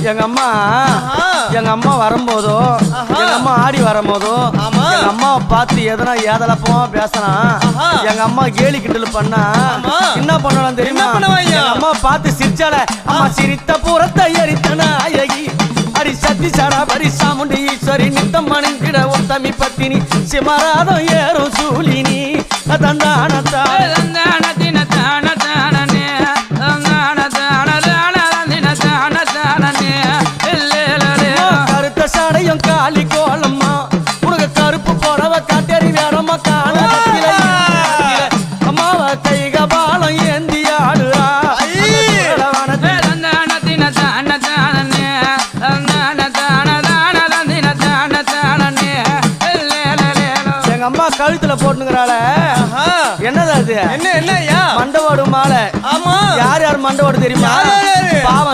எங்க அம்மா வரும்போதோ எங்க அம்மா ஆடி வரும்போதோ எங்க அம்மாவை பார்த்து எதனா ஏதலப்பமா பேசலாம் எங்க அம்மா கேலி கிண்டல் பண்ணா என்ன பண்ணலாம் தெரியுமா எங்க அம்மா பார்த்து சிரிச்சால அம்மா சிரித்த புறத்தை எரித்தன அழகி அடி சத்தி சாடா பரி சாமுண்டி ஈஸ்வரி நித்தம் மணிக்கிட உத்தமி பத்தினி சிமராதம் ஏறும் சூலினி தந்தானத்தா கருத்த சாடையும் காலி கோலம்மா உனக்கு கருப்பு போறவ காட்டேரி வேறம்மா காண அம்மாவ கைக பாலம் ஏந்தி ஆடுறா எங்க அம்மா கழுத்துல போட்டுங்கிறாள என்னது அது என்ன மண்டவோடு மாலை யார் யார் மண்டவோடு தெரியுமா பாவம்